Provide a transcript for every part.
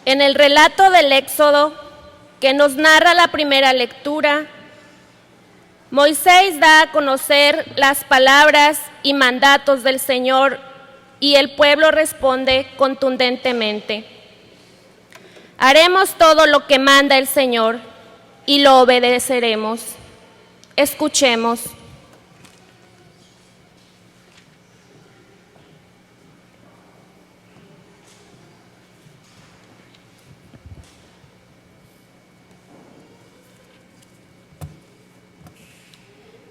En el relato del Éxodo, que nos narra la primera lectura, Moisés da a conocer las palabras y mandatos del Señor y el pueblo responde contundentemente: haremos todo lo que manda el Señor y lo obedeceremos. Escuchemos.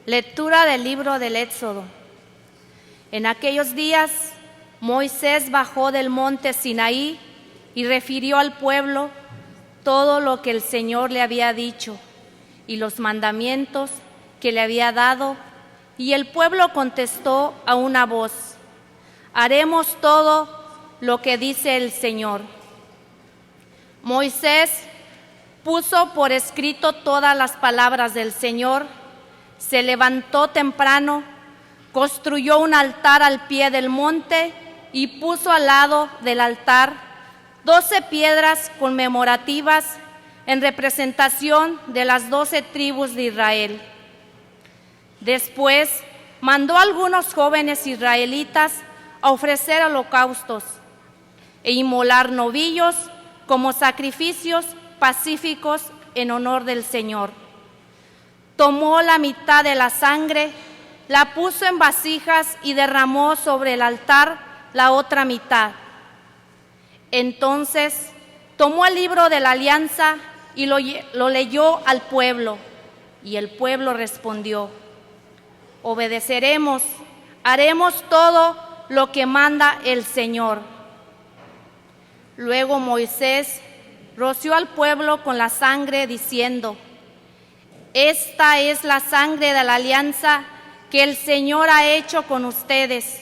Lectura del libro del Éxodo. En aquellos días, Moisés bajó del monte Sinaí y refirió al pueblo todo lo que el Señor le había dicho y los mandamientos que le había dado, y el pueblo contestó a una voz: haremos todo lo que dice el Señor. Moisés puso por escrito todas las palabras del Señor. Se levantó temprano, construyó un altar al pie del monte y puso al lado del altar 12 piedras conmemorativas en representación de las 12 tribus de Israel. Después mandó a algunos jóvenes israelitas a ofrecer holocaustos e inmolar novillos como sacrificios pacíficos en honor del Señor. Tomó la mitad de la sangre, la puso en vasijas y derramó sobre el altar la otra mitad. Entonces tomó el libro de la alianza y lo leyó al pueblo, y el pueblo respondió: obedeceremos, haremos todo lo que manda el Señor. Luego Moisés roció al pueblo con la sangre, diciendo: esta es la sangre de la alianza que el Señor ha hecho con ustedes,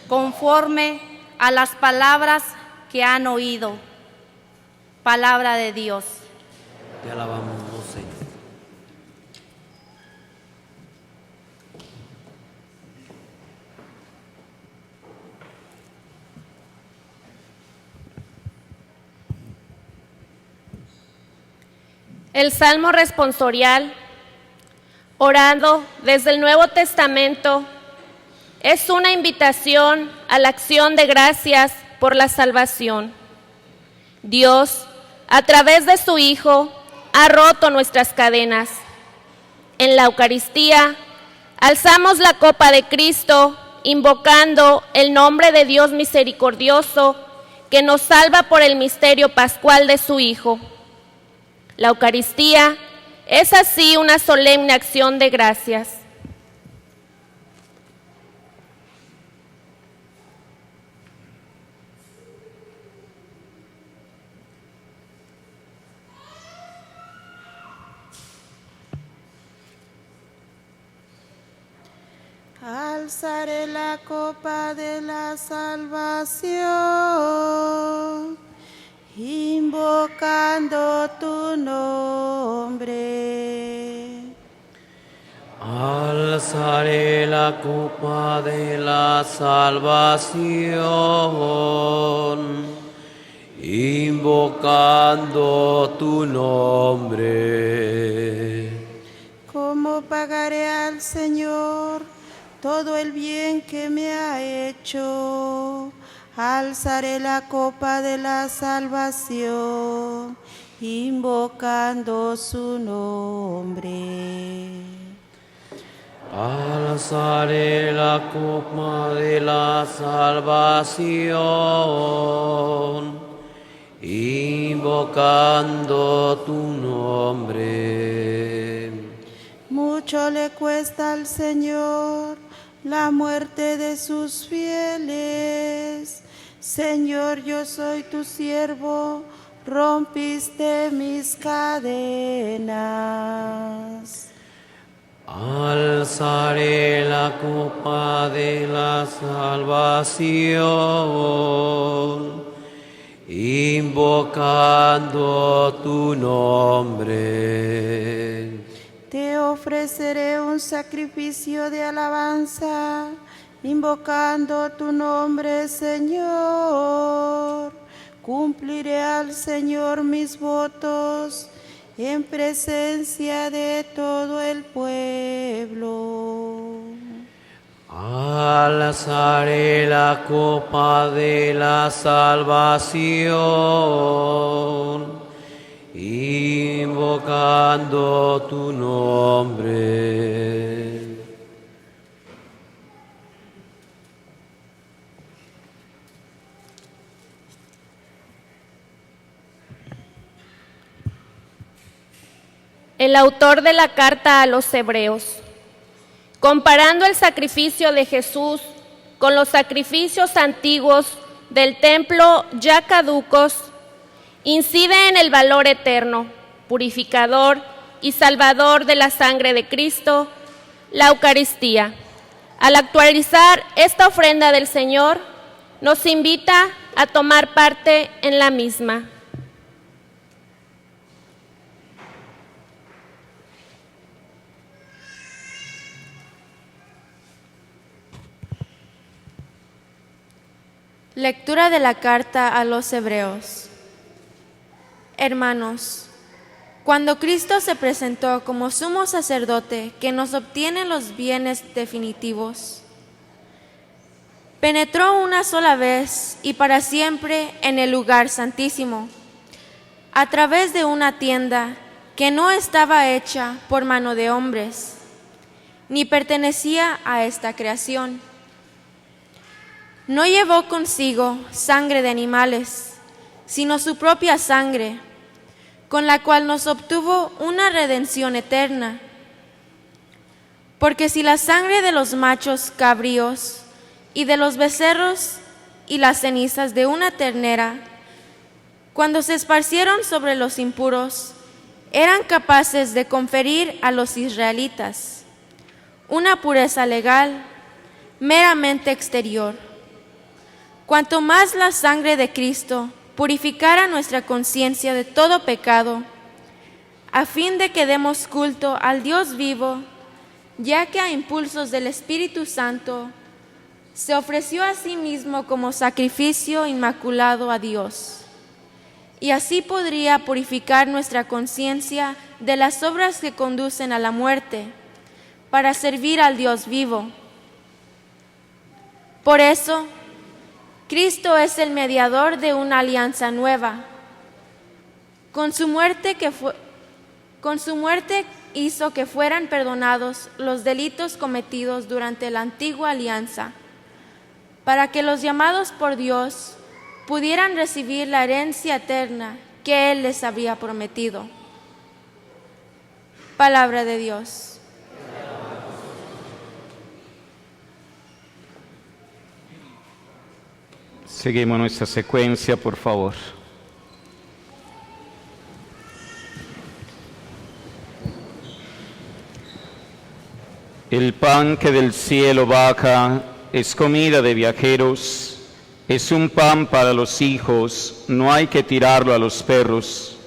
conforme a las palabras que han oído. Palabra de Dios. Te alabamos, Señor. El Salmo responsorial, orando desde el Nuevo Testamento, es una invitación a la acción de gracias por la salvación. Dios, a través de su Hijo, ha roto nuestras cadenas. En la Eucaristía, alzamos la copa de Cristo, invocando el nombre de Dios misericordioso, que nos salva por el misterio pascual de su Hijo. La Eucaristía es así una solemne acción de gracias. Alzaré la copa de la salvación, invocando tu nombre. Alzaré la copa de la salvación, invocando tu nombre. ¿Cómo pagaré al Señor todo el bien que me ha hecho? Alzaré la copa de la salvación, invocando su nombre. Alzaré la copa de la salvación, invocando tu nombre. Mucho le cuesta al Señor la muerte de sus fieles. Señor, yo soy tu siervo, rompiste mis cadenas. Alzaré la copa de la salvación, invocando tu nombre. Te ofreceré un sacrificio de alabanza, invocando tu nombre, Señor. cumpliré al Señor mis votos en presencia de todo el pueblo. Alzaré la copa de la salvación, invocando tu nombre. El autor de la carta a los Hebreos, comparando el sacrificio de Jesús con los sacrificios antiguos del templo ya caducos, incide en el valor eterno, purificador y salvador de la sangre de Cristo, la Eucaristía. Al actualizar esta ofrenda del Señor, nos invita a tomar parte en la misma. Lectura de la carta a los Hebreos. Hermanos, cuando Cristo se presentó como sumo sacerdote que nos obtiene los bienes definitivos, penetró una sola vez y para siempre en el lugar santísimo, a través de una tienda que no estaba hecha por mano de hombres, ni pertenecía a esta creación. No llevó consigo sangre de animales, sino su propia sangre, con la cual nos obtuvo una redención eterna. Porque si la sangre de los machos cabríos y de los becerros y las cenizas de una ternera, cuando se esparcieron sobre los impuros, eran capaces de conferir a los israelitas una pureza legal meramente exterior, cuanto más la sangre de Cristo purificara nuestra conciencia de todo pecado, a fin de que demos culto al Dios vivo, ya que a impulsos del Espíritu Santo se ofreció a sí mismo como sacrificio inmaculado a Dios, y así podría purificar nuestra conciencia de las obras que conducen a la muerte, para servir al Dios vivo. Por eso, Cristo es el mediador de una alianza nueva. Con su muerte hizo que fueran perdonados los delitos cometidos durante la antigua alianza, para que los llamados por Dios pudieran recibir la herencia eterna que Él les había prometido. Palabra de Dios. Seguimos nuestra secuencia, por favor. El pan que del cielo baja es comida de viajeros, es un pan para los hijos, no hay que tirarlo a los perros.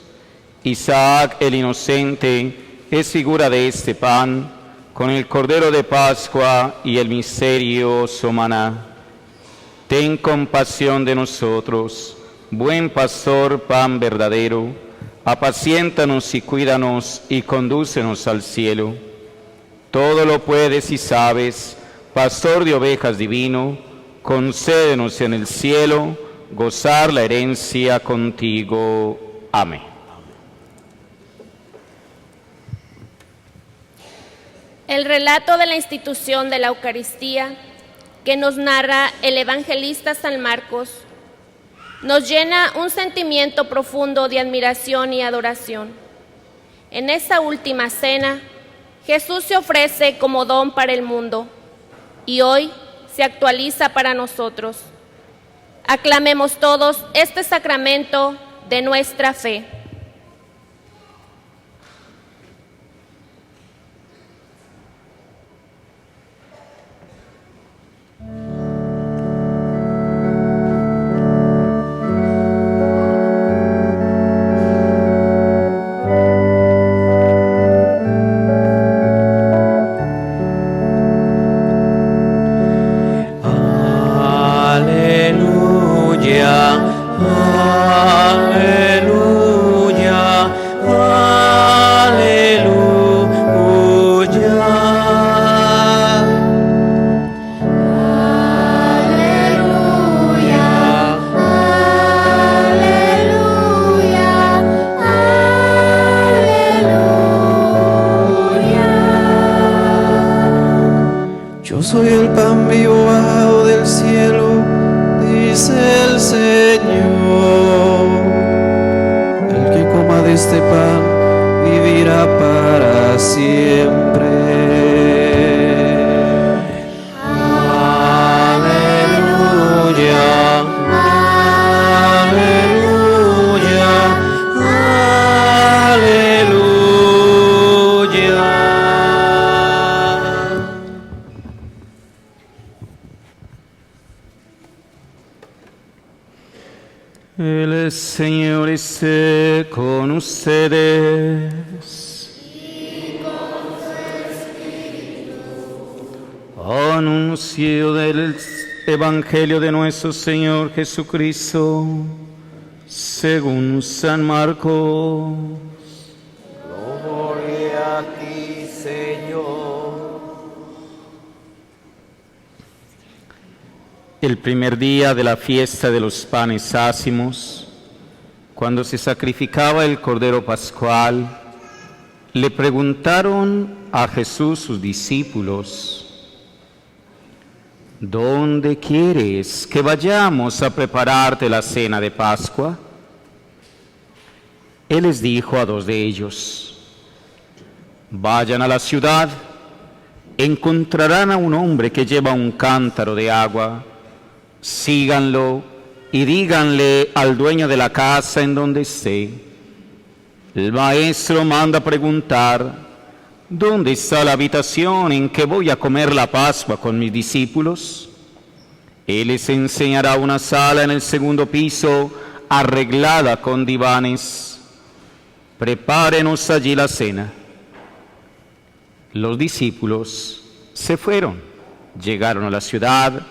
Isaac el inocente es figura de este pan, con el Cordero de Pascua y el misterioso maná. Ten compasión de nosotros, buen pastor, pan verdadero, apaciéntanos y cuídanos y condúcenos al cielo. Todo lo puedes y sabes, pastor de ovejas divino, concédenos en el cielo gozar la herencia contigo. Amén. El relato de la institución de la Eucaristía que nos narra el evangelista San Marcos, nos llena un sentimiento profundo de admiración y adoración. En esa última cena, Jesús se ofrece como don para el mundo y hoy se actualiza para nosotros. Aclamemos todos este sacramento de nuestra fe. Aleluya. soy el pan vivo bajado del cielo, dice el Señor. El que coma de este pan vivirá para siempre. Aleluya, aleluya, aleluya. El Señor esté con ustedes. Anuncio del Evangelio de nuestro Señor Jesucristo según San Marcos. Gloria a ti, Señor. El primer día de la fiesta de los panes ácimos, cuando se sacrificaba el Cordero Pascual, le preguntaron a Jesús sus discípulos: ¿dónde quieres que vayamos a prepararte la cena de Pascua? Él les dijo a dos de ellos: vayan a la ciudad, encontrarán a un hombre que lleva un cántaro de agua, síganlo y díganle al dueño de la casa en donde esté: el maestro manda preguntar, ¿dónde está la habitación en que voy a comer la Pascua con mis discípulos? Él les enseñará una sala en el segundo piso, arreglada con divanes. Prepárenos allí la cena. Los discípulos se fueron, llegaron a la ciudad,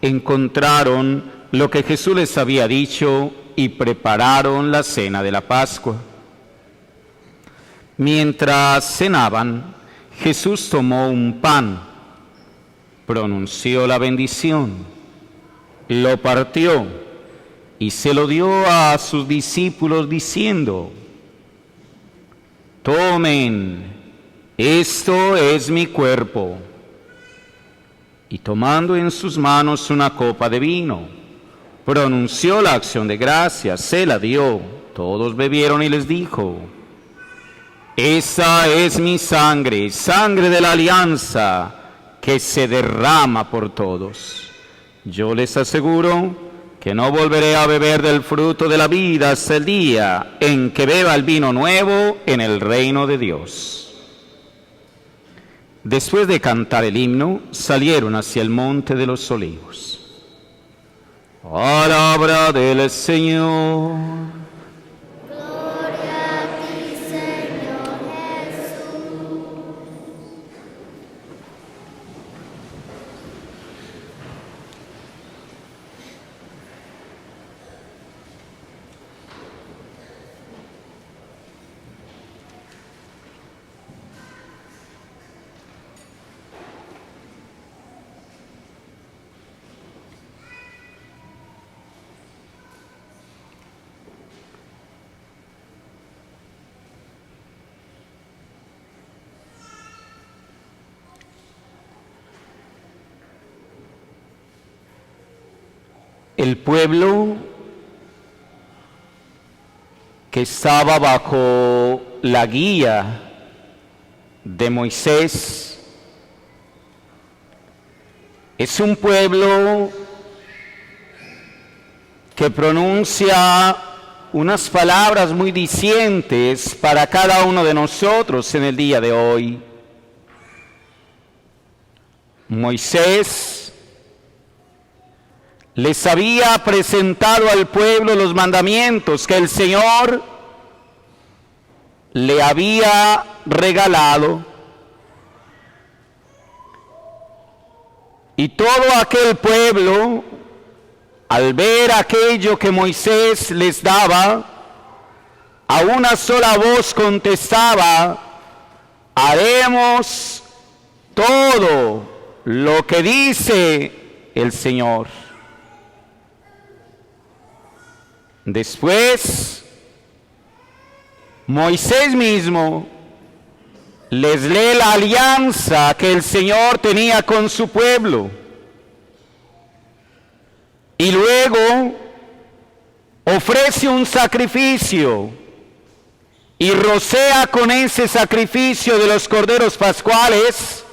encontraron lo que Jesús les había dicho y prepararon la cena de la Pascua. Mientras cenaban, Jesús tomó un pan, pronunció la bendición, lo partió y se lo dio a sus discípulos diciendo: tomen, esto es mi cuerpo. Y tomando en sus manos una copa de vino, pronunció la acción de gracias, se la dio, todos bebieron y les dijo: esa es mi sangre, sangre de la alianza, que se derrama por todos. Yo les aseguro que no volveré a beber del fruto de la vida hasta el día en que beba el vino nuevo en el reino de Dios. Después de cantar el himno, salieron hacia el monte de los olivos. Palabra del Señor. El pueblo que estaba bajo la guía de Moisés es un pueblo que pronuncia unas palabras muy dicientes para cada uno de nosotros en el día de hoy. Moisés les había presentado al pueblo los mandamientos que el Señor le había regalado. Y todo aquel pueblo, al ver aquello que Moisés les daba, a una sola voz contestaba: haremos todo lo que dice el Señor. Después, Moisés mismo les lee la alianza que el Señor tenía con su pueblo. Y luego ofrece un sacrificio y rocea con ese sacrificio de los corderos pascuales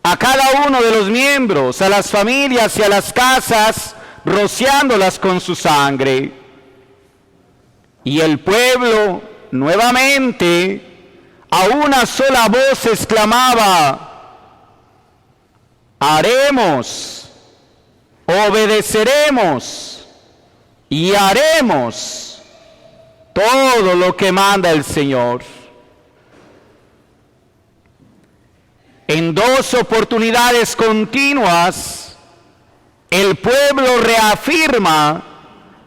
a cada uno de los miembros, a las familias y a las casas, rociándolas con su sangre. Y el pueblo nuevamente a una sola voz exclamaba: haremos, obedeceremos y haremos todo lo que manda el Señor. En 2 oportunidades continuas, el pueblo reafirma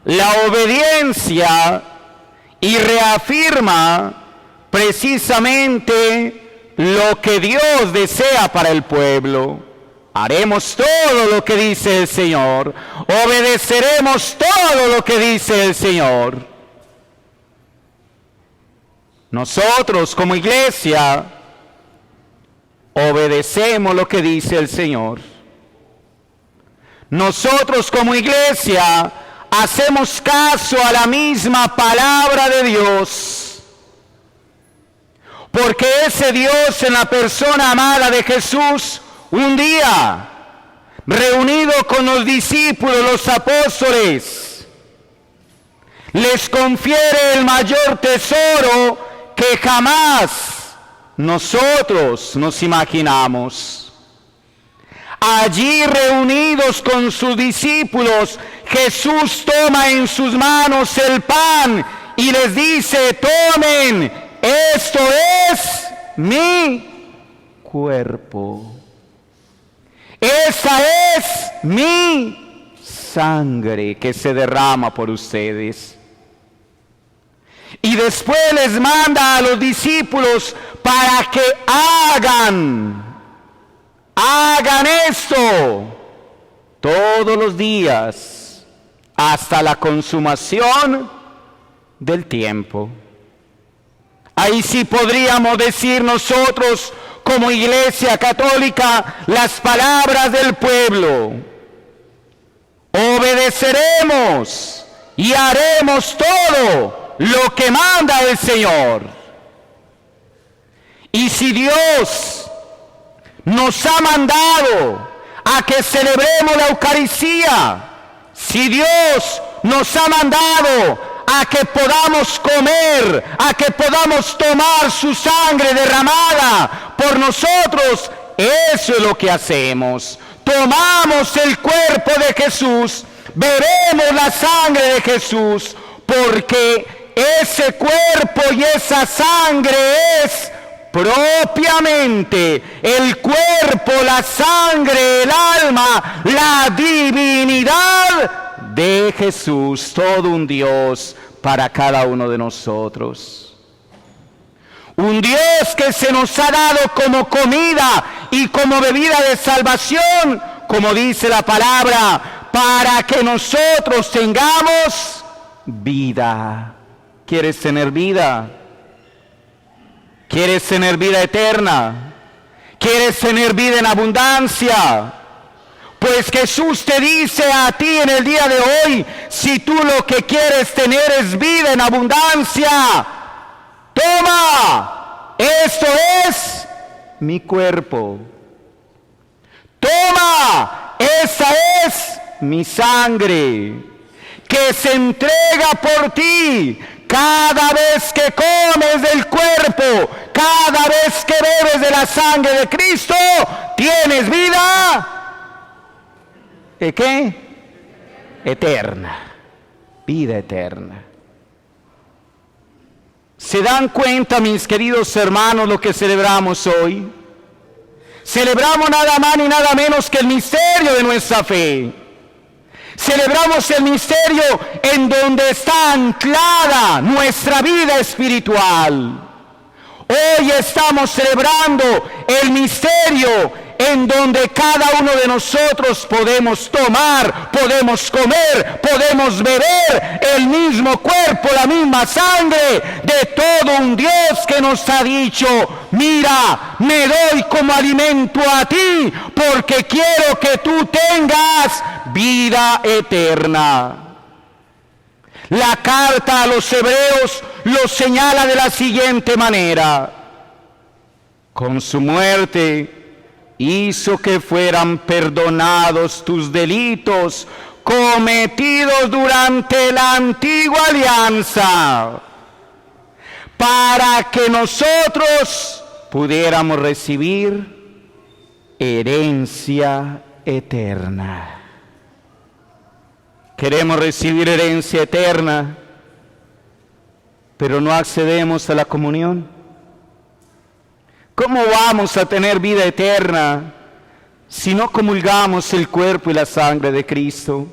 la obediencia y reafirma precisamente lo que Dios desea para el pueblo. Haremos todo lo que dice el Señor, obedeceremos todo lo que dice el Señor. Nosotros como iglesia obedecemos lo que dice el Señor. Nosotros como iglesia hacemos caso a la misma palabra de Dios, porque ese Dios en la persona amada de Jesús, un día, reunido con los discípulos, los apóstoles, les confiere el mayor tesoro que jamás nosotros nos imaginamos. Allí reunidos con sus discípulos, Jesús toma en sus manos el pan y les dice: tomen, esto es mi cuerpo. Esa es mi sangre que se derrama por ustedes. Y después les manda a los discípulos para que hagan esto todos los días hasta la consumación del tiempo. Ahí sí podríamos decir nosotros como Iglesia Católica las palabras del pueblo: obedeceremos y haremos todo lo que manda el Señor. Y si Dios nos ha mandado a que celebremos la Eucaristía, si Dios nos ha mandado a que podamos comer, a que podamos tomar su sangre derramada por nosotros, eso es lo que hacemos. Tomamos el cuerpo de Jesús, bebemos la sangre de Jesús, porque ese cuerpo y esa sangre es propiamente el cuerpo, la sangre, el alma, la divinidad de Jesús, todo un Dios para cada uno de nosotros. Un Dios que se nos ha dado como comida y como bebida de salvación, como dice la palabra, para que nosotros tengamos vida. ¿Quieres tener vida? ¿Quieres tener vida eterna? ¿Quieres tener vida en abundancia? Pues Jesús te dice a ti en el día de hoy: si tú lo que quieres tener es vida en abundancia, toma, esto es mi cuerpo. Toma, esa es mi sangre, que se entrega por ti. Cada vez que comes del cuerpo, cada vez que bebes de la sangre de Cristo, tienes vida. ¿Qué? Eterna. Vida eterna. ¿Se dan cuenta, mis queridos hermanos, lo que celebramos hoy? Celebramos nada más ni nada menos que el misterio de nuestra fe. Celebramos el misterio en donde está anclada nuestra vida espiritual. Hoy estamos celebrando el misterio en donde cada uno de nosotros podemos tomar, podemos comer, podemos beber el mismo cuerpo, la misma sangre de todo un Dios que nos ha dicho: mira, me doy como alimento a ti porque quiero que tú tengas vida eterna. La carta a los hebreos lo señala de la siguiente manera: con su muerte hizo que fueran perdonados tus delitos cometidos durante la antigua alianza, para que nosotros pudiéramos recibir herencia eterna. Queremos recibir herencia eterna, pero no accedemos a la comunión. ¿Cómo vamos a tener vida eterna si no comulgamos el cuerpo y la sangre de Cristo?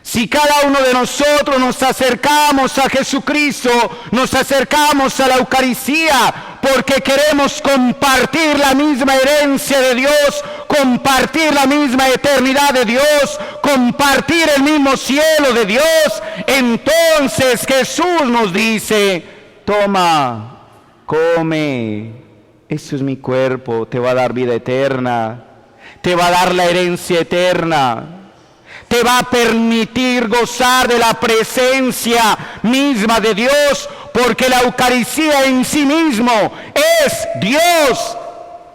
Si cada uno de nosotros nos acercamos a Jesucristo, nos acercamos a la Eucaristía porque queremos compartir la misma herencia de Dios, compartir la misma eternidad de Dios, compartir el mismo cielo de Dios, entonces Jesús nos dice: toma, come, eso es mi cuerpo, te va a dar vida eterna, te va a dar la herencia eterna, te va a permitir gozar de la presencia misma de Dios, porque la Eucaristía en sí mismo es Dios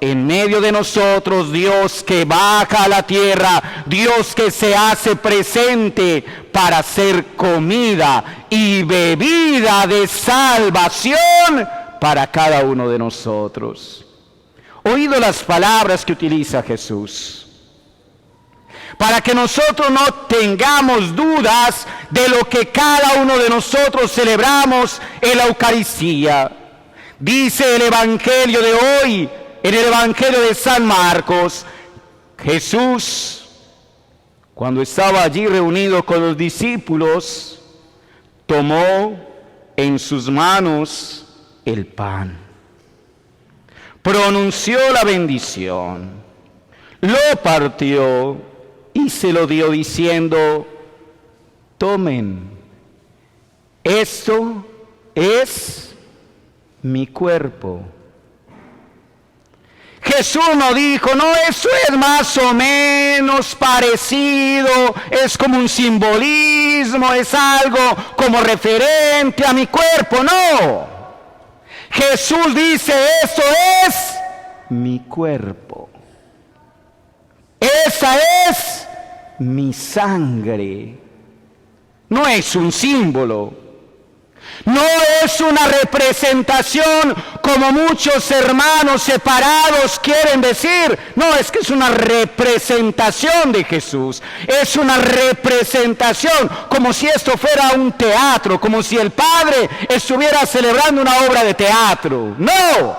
en medio de nosotros, Dios que baja a la tierra, Dios que se hace presente para ser comida y bebida de salvación para cada uno de nosotros. Oído las palabras que utiliza Jesús, para que nosotros no tengamos dudas de lo que cada uno de nosotros celebramos en la Eucaristía. Dice el Evangelio de hoy, en el Evangelio de San Marcos, Jesús, cuando estaba allí reunido con los discípulos, tomó en sus manos el pan, pronunció la bendición, lo partió y se lo dio diciendo: tomen, esto es mi cuerpo. Jesús no dijo: no, eso es más o menos parecido, es como un simbolismo, es algo como referente a mi cuerpo. No, Jesús dice: esto es mi cuerpo, esa es mi sangre. No es un símbolo, no es una representación como muchos hermanos separados quieren decir. No, es que es una representación de Jesús, es una representación como si esto fuera un teatro, como si el Padre estuviera celebrando una obra de teatro. No,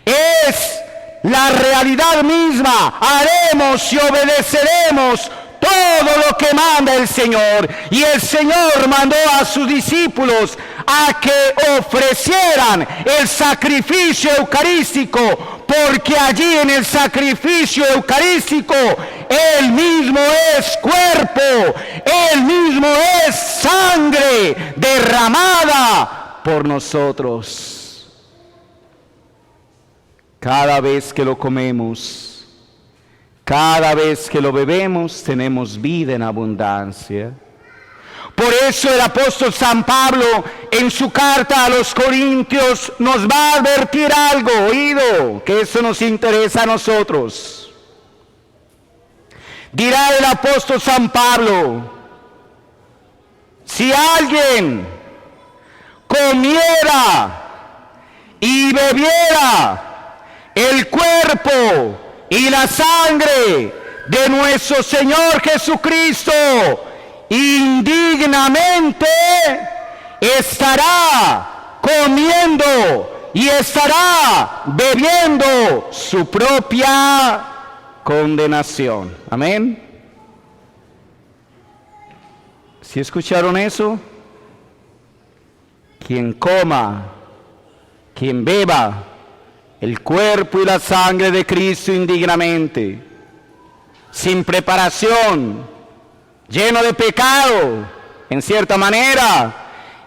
es la realidad misma. Haremos y obedeceremos todo lo que manda el Señor. Y el Señor mandó a sus discípulos a que ofrecieran el sacrificio eucarístico, porque allí en el sacrificio eucarístico Él mismo es cuerpo, Él mismo es sangre derramada por nosotros. Cada vez que lo comemos, cada vez que lo bebemos, tenemos vida en abundancia. Por eso el apóstol San Pablo en su carta a los Corintios nos va a advertir algo, oído, que eso nos interesa a nosotros. Dirá el apóstol San Pablo: si alguien comiera y bebiera el cuerpo y la sangre de nuestro Señor Jesucristo indignamente, estará comiendo y estará bebiendo su propia condenación. Amén. ¿Sí escucharon eso? Quien coma, quien beba el cuerpo y la sangre de Cristo indignamente, sin preparación, lleno de pecado, en cierta manera,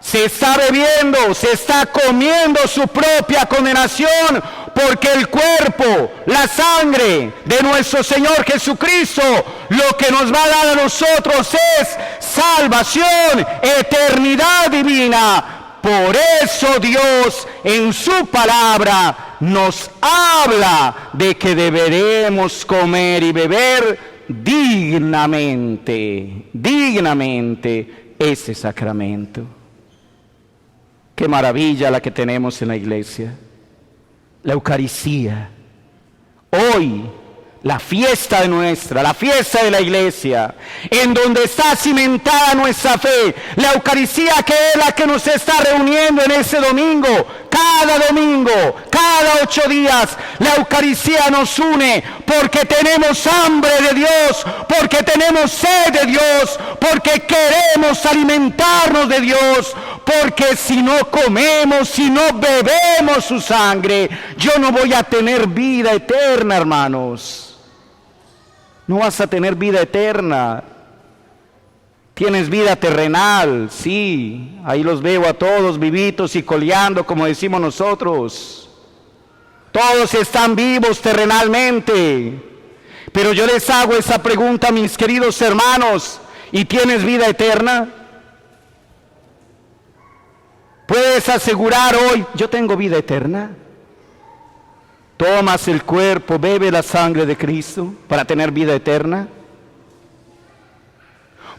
se está bebiendo, se está comiendo su propia condenación, porque el cuerpo, la sangre de nuestro Señor Jesucristo, lo que nos va a dar a nosotros es salvación, eternidad divina. Por eso Dios en su palabra nos habla de que deberemos comer y beber dignamente ese sacramento. Qué maravilla la que tenemos en la iglesia, la Eucaristía. Hoy, la fiesta nuestra, la fiesta de la iglesia, en donde está cimentada nuestra fe, la Eucaristía que es la que nos está reuniendo en ese domingo, cada 8 días, la Eucaristía nos une porque tenemos hambre de Dios, porque tenemos sed de Dios, porque queremos alimentarnos de Dios, porque si no comemos, si no bebemos su sangre, yo no voy a tener vida eterna, hermanos. No vas a tener vida eterna. Tienes vida terrenal, sí. Ahí los veo a todos vivitos y coleando, como decimos nosotros. Todos están vivos terrenalmente. Pero yo les hago esa pregunta, mis queridos hermanos. ¿Y tienes vida eterna? ¿Puedes asegurar hoy, yo tengo vida eterna? ¿Tomas el cuerpo, bebe la sangre de Cristo para tener vida eterna?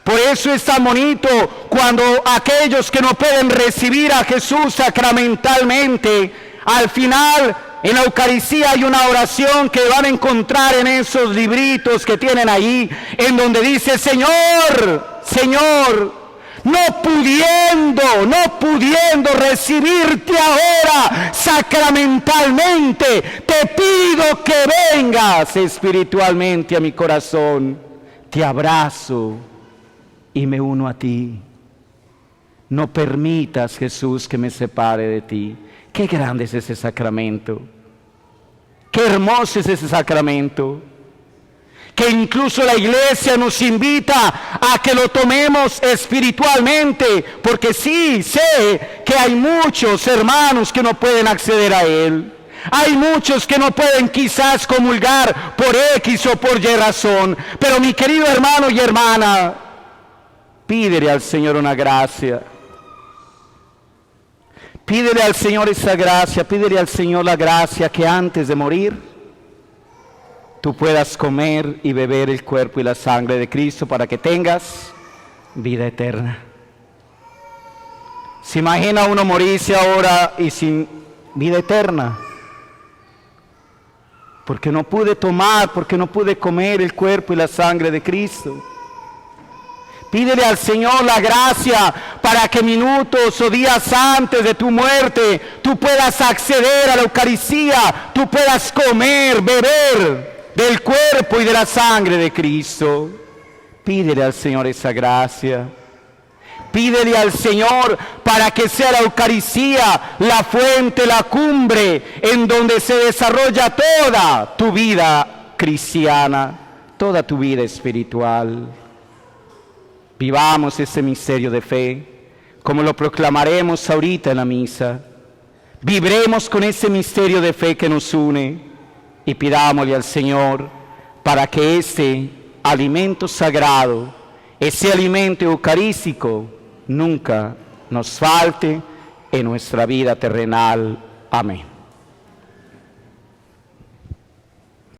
Por eso es tan bonito cuando aquellos que no pueden recibir a Jesús sacramentalmente, al final en la Eucaristía hay una oración que van a encontrar en esos libritos que tienen ahí, en donde dice: Señor, Señor, no pudiendo recibirte ahora sacramentalmente, te pido que vengas espiritualmente a mi corazón. Te abrazo y me uno a ti. No permitas, Jesús, que me separe de ti. Qué grande es ese sacramento. Qué hermoso es ese sacramento. Que incluso la iglesia nos invita a que lo tomemos espiritualmente, porque sí, sé que hay muchos hermanos que no pueden acceder a él. Hay muchos que no pueden quizás comulgar por X o por Y razón, pero mi querido hermano y hermana, pídele al Señor una gracia. Pídele al Señor esa gracia, pídele al Señor la gracia que antes de morir tú puedas comer y beber el cuerpo y la sangre de Cristo para que tengas vida eterna. ¿Se imagina uno morirse ahora y sin vida eterna? Porque no pude tomar, porque no pude comer el cuerpo y la sangre de Cristo. Pídele al Señor la gracia para que minutos o días antes de tu muerte tú puedas acceder a la Eucaristía, tú puedas comer, beber del cuerpo y de la sangre de Cristo. Pídele al Señor esa gracia. Pídele al Señor para que sea la Eucaristía la fuente, la cumbre en donde se desarrolla toda tu vida cristiana, toda tu vida espiritual. Vivamos ese misterio de fe, como lo proclamaremos ahorita en la misa. Vibremos con ese misterio de fe que nos une. Y pidámosle al Señor para que ese alimento sagrado, ese alimento eucarístico, nunca nos falte en nuestra vida terrenal. Amén.